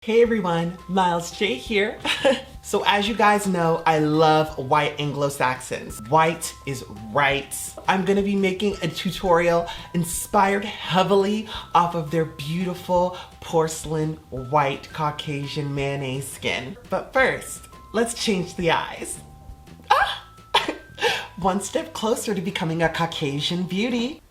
Hey everyone, Miles J here. So as you guys know, I love white Anglo-Saxons. White is right. I'm gonna be making a tutorial inspired heavily off of their beautiful porcelain white Caucasian mayonnaise skin. But first, let's change the eyes. One step closer to becoming a Caucasian beauty.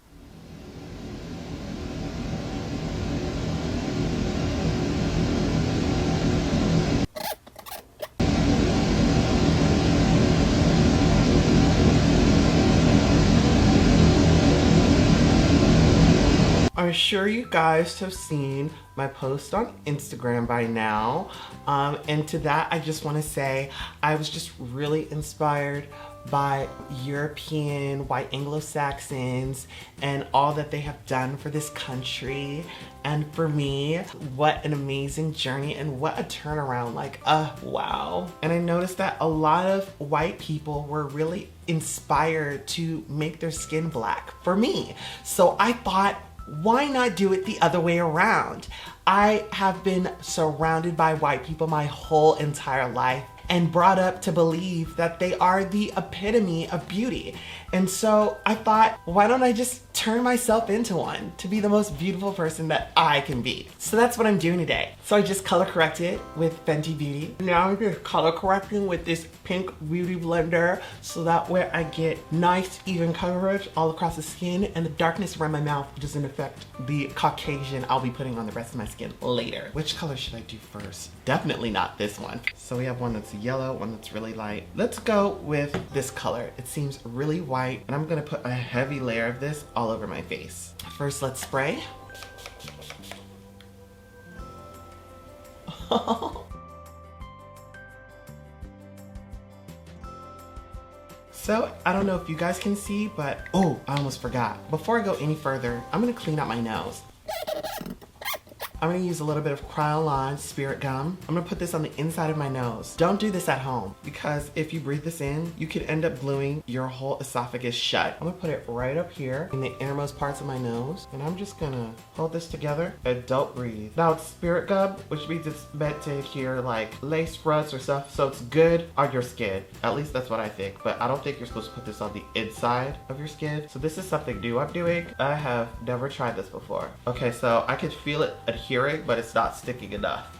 I'm sure you guys have seen my post on Instagram by now. And to that, I just want to say I was just really inspired by European white Anglo-Saxons and all that they have done for this country. And for me, what an amazing journey and what a turnaround, like, wow. And I noticed that a lot of white people were really inspired to make their skin black for me. So I thought, why not do it the other way around? I have been surrounded by white people my whole entire life and brought up to believe that they are the epitome of beauty. And so I thought, why don't I just turn myself into one to be the most beautiful person that I can be? So that's what I'm doing today. So I just color corrected with Fenty Beauty. Now I'm just color correcting with this pink beauty blender so that way I get nice even coverage all across the skin and the darkness around my mouth doesn't affect the Caucasian I'll be putting on the rest of my skin later. Which color should I do first? Definitely not this one. So we have one that's yellow, one that's really light. Let's go with this color. It seems really white and I'm gonna put a heavy layer of this all over my face. First, let's spray. So, I don't know if you guys can see, but oh, I almost forgot. Before I go any further, I'm gonna clean out my nose. I'm gonna use a little bit of Kryolan Spirit Gum. I'm gonna put this on the inside of my nose. Don't do this at home because if you breathe this in, you could end up gluing your whole esophagus shut. I'm gonna put it right up here in the innermost parts of my nose, and I'm just gonna hold this together and don't breathe. Now it's Spirit Gum, which means it's meant to adhere like lace fronts or stuff, so it's good on your skin. At least that's what I think, but I don't think you're supposed to put this on the inside of your skin. So this is something new I'm doing. I have never tried this before. Okay, so I can feel it adhering, but it's not sticking enough.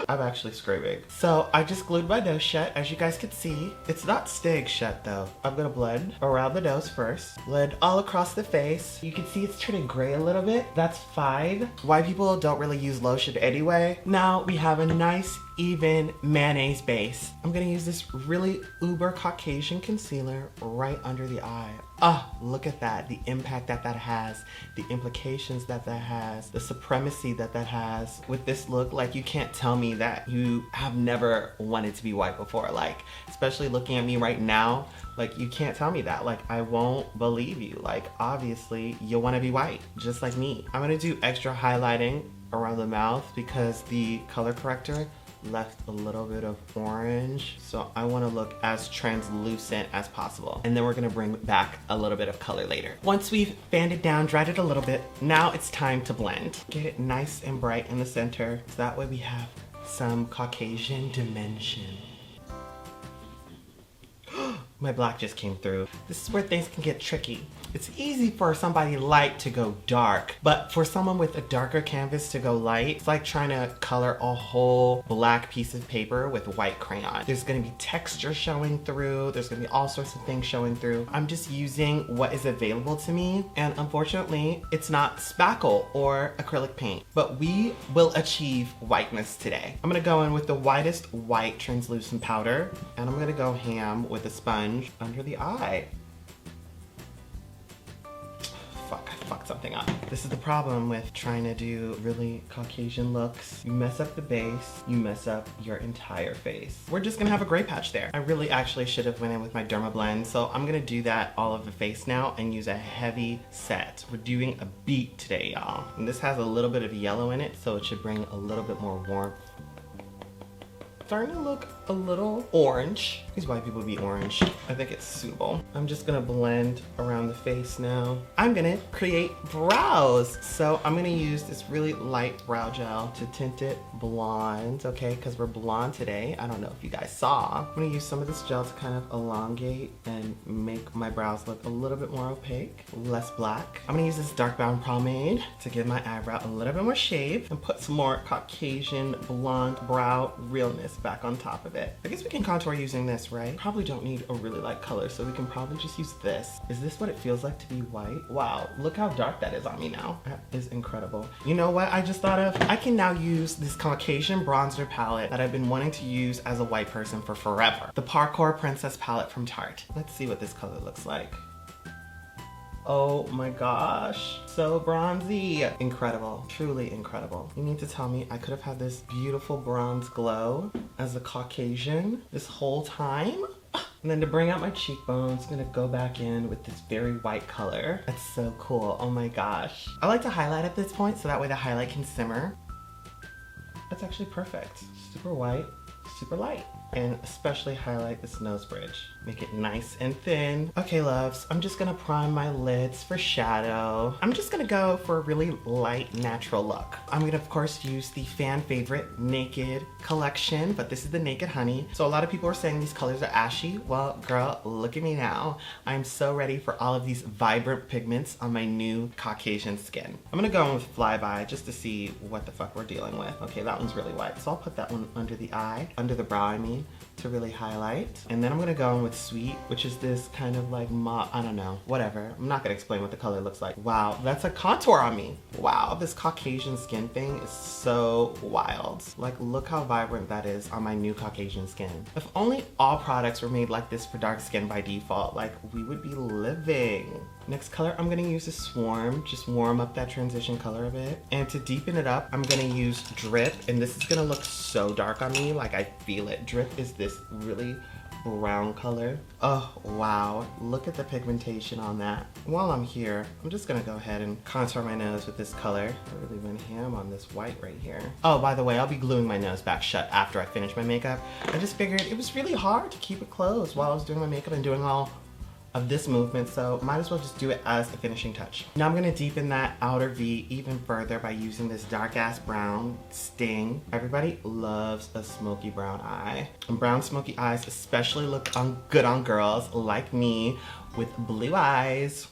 I'm actually screaming. So I just glued my nose shut, as you guys can see. It's not staying shut though. I'm gonna blend around the nose first. Blend all across the face. You can see it's turning gray a little bit. That's fine. White people don't really use lotion anyway. Now we have a nice even mayonnaise base. I'm gonna use this really uber Caucasian concealer right under the eye. Look at that, the impact that that has, the implications that that has, the supremacy that that has. With this look, like, you can't tell me that you have never wanted to be white before. Like, especially looking at me right now, like, you can't tell me that. Like, I won't believe you. Like, obviously, you wanna be white, just like me. I'm gonna do extra highlighting around the mouth because the color corrector left a little bit of orange, so I want to look as translucent as possible. And then we're gonna bring back a little bit of color later. Once we've fanned it down, dried it a little bit, now it's time to blend. Get it nice and bright in the center, so that way we have some Caucasian dimension. My black just came through. This is where things can get tricky. It's easy for somebody light to go dark, but for someone with a darker canvas to go light, it's like trying to color a whole black piece of paper with white crayon. There's gonna be texture showing through, there's gonna be all sorts of things showing through. I'm just using what is available to me, and unfortunately, it's not spackle or acrylic paint, but we will achieve whiteness today. I'm gonna go in with the whitest white translucent powder, and I'm gonna go ham with a sponge under the eye. Fuck, I fucked something up. This is the problem with trying to do really Caucasian looks. You mess up the base, you mess up your entire face. We're just gonna have a gray patch there. I really actually should have went in with my Derma Blend, so I'm gonna do that all of the face now and use a heavy set. We're doing a beat today, y'all. And this has a little bit of yellow in it, so it should bring a little bit more warmth. Starting to look a little orange. These white people be orange. I think it's suitable. I'm just gonna blend around the face now. I'm gonna create brows. So I'm gonna use this really light brow gel to tint it blonde, okay? Because we're blonde today. I don't know if you guys saw. I'm gonna use some of this gel to kind of elongate and make my brows look a little bit more opaque, less black. I'm gonna use this dark brown pomade to give my eyebrow a little bit more shape and put some more Caucasian blonde brow realness back on top of it. I guess we can contour using this, right? Probably don't need a really light color, so we can probably just use this. Is this what it feels like to be white? Wow, look how dark that is on me now. That is incredible. You know what I just thought of? I can now use this Caucasian bronzer palette that I've been wanting to use as a white person for forever. The Parkour Princess palette from Tarte. Let's see what this color looks like. Oh my gosh, so bronzy. Incredible, truly incredible. You need to tell me I could have had this beautiful bronze glow as a Caucasian this whole time? And then to bring out my cheekbones, I'm gonna go back in with this very white color. That's so cool, oh my gosh. I like to highlight at this point so that way the highlight can simmer. That's actually perfect. Super white, super light. And especially highlight this nose bridge. Make it nice and thin. Okay, loves, I'm just gonna prime my lids for shadow. I'm just gonna go for a really light, natural look. I'm gonna, of course, use the fan favorite Naked collection, but this is the Naked Honey. So a lot of people are saying these colors are ashy. Well, girl, look at me now. I'm so ready for all of these vibrant pigments on my new Caucasian skin. I'm gonna go in with Flyby just to see what the fuck we're dealing with. Okay, that one's really white, so I'll put that one under the eye, under the brow, I mean, to really highlight. And then I'm gonna go in with Sweet, which is this kind of like I don't know, whatever. I'm not gonna explain what the color looks like. Wow, that's a contour on me. Wow, this Caucasian skin thing is so wild. Like, look how vibrant that is on my new Caucasian skin. If only all products were made like this for dark skin by default, like we would be living. Next color, I'm gonna use a Swarm, just warm up that transition color a bit. And to deepen it up, I'm gonna use Drip, and this is gonna look so dark on me, like I feel it. Drip is this really brown color. Oh, wow, look at the pigmentation on that. While I'm here, I'm just gonna go ahead and contour my nose with this color. I really went ham on this white right here. Oh, by the way, I'll be gluing my nose back shut after I finish my makeup. I just figured it was really hard to keep it closed while I was doing my makeup and doing all of this movement, so might as well just do it as a finishing touch. Now I'm gonna deepen that outer V even further by using this dark ass brown Sting. Everybody loves a smoky brown eye. And brown smoky eyes especially look good on girls like me with blue eyes.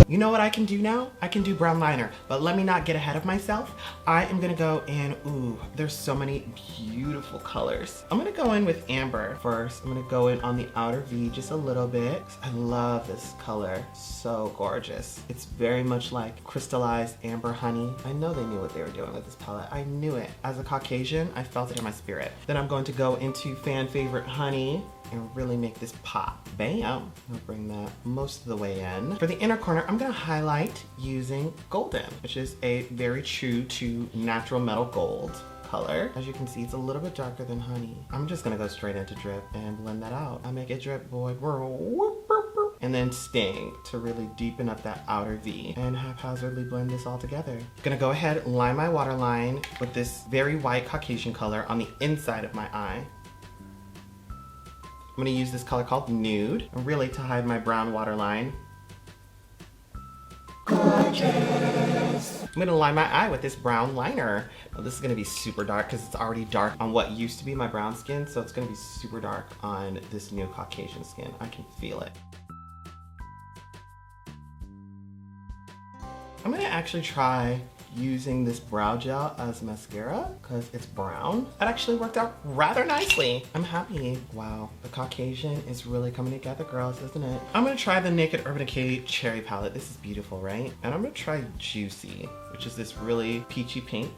You know what I can do now? I can do brown liner, but let me not get ahead of myself. I am gonna go in, ooh, there's so many beautiful colors. I'm gonna go in with Amber first. I'm gonna go in on the outer V just a little bit. I love this color, so gorgeous. It's very much like crystallized amber honey. I know they knew what they were doing with this palette. I knew it. As a Caucasian, I felt it in my spirit. Then I'm going to go into fan favorite Honey and really make this pop. Bam! I'll bring that most of the way in. For the inner corner, I'm gonna highlight using Golden, which is a very true to natural metal gold color. As you can see, it's a little bit darker than Honey. I'm just gonna go straight into Drip and blend that out. I make it drip, boy, girl. And then Sting to really deepen up that outer V and haphazardly blend this all together. Gonna go ahead, line my waterline with this very white Caucasian color on the inside of my eye. I'm gonna use this color called Nude, really to hide my brown waterline. Gorgeous. I'm gonna line my eye with this brown liner. Now, this is gonna be super dark because it's already dark on what used to be my brown skin, so it's gonna be super dark on this new Caucasian skin. I can feel it. I'm gonna actually try using this brow gel as mascara because it's brown. That actually worked out rather nicely. I'm happy. Wow, the Caucasian is really coming together, girls, isn't it? I'm gonna try the Naked Urban Decay Cherry palette. This is beautiful, right? And I'm gonna try Juicy, which is this really peachy pink.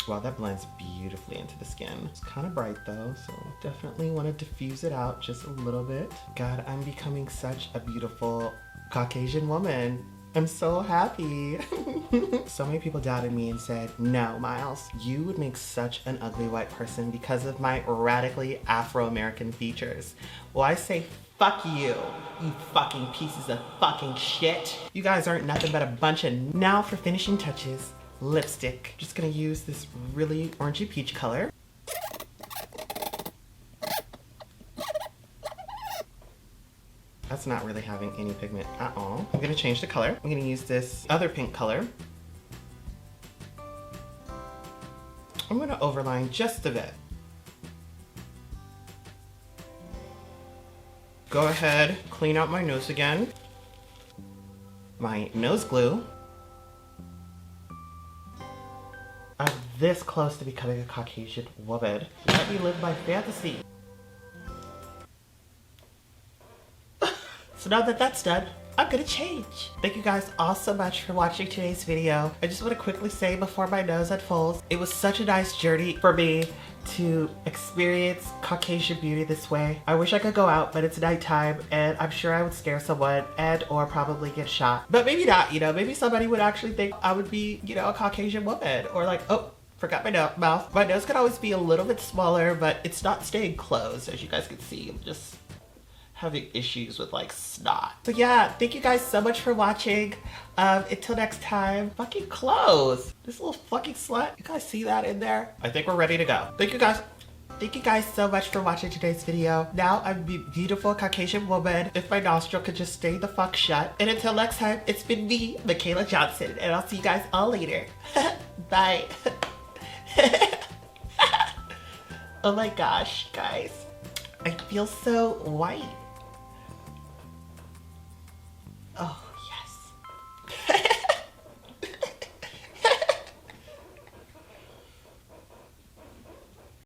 Wow, that blends beautifully into the skin. It's kind of bright though, so definitely want to diffuse it out just a little bit. God, I'm becoming such a beautiful Caucasian woman. I'm so happy. So many people doubted me and said, no, Miles, you would make such an ugly white person because of my radically Afro-American features. Well, I say, fuck you, you fucking pieces of fucking shit. You guys aren't nothing but a bunch of... Now for finishing touches, lipstick. Just gonna use this really orangey peach color. That's not really having any pigment at all. I'm gonna change the color. I'm gonna use this other pink color. I'm gonna overline just a bit. Go ahead, clean out my nose again. My nose glue. I'm this close to becoming a Caucasian woman. Let me live my fantasy. So now that that's done, I'm gonna change. Thank you guys all so much for watching today's video. I just want to quickly say before my nose unfolds, it was such a nice journey for me to experience Caucasian beauty this way. I wish I could go out, but it's nighttime and I'm sure I would scare someone and or probably get shot. But maybe not, you know, maybe somebody would actually think I would be, you know, a Caucasian woman, or like, oh, forgot my mouth. My nose could always be a little bit smaller, but it's not staying closed, as you guys can see. I'm just having issues with like snot. So yeah, thank you guys so much for watching. Until next time, fucking close. This little fucking slut. You guys see that in there? I think we're ready to go. Thank you guys so much for watching today's video. Now I'm a beautiful Caucasian woman. If my nostril could just stay the fuck shut. And until next time, it's been me, Michaela Johnson, and I'll see you guys all later. Bye. Oh my gosh, guys. I feel so white. Oh.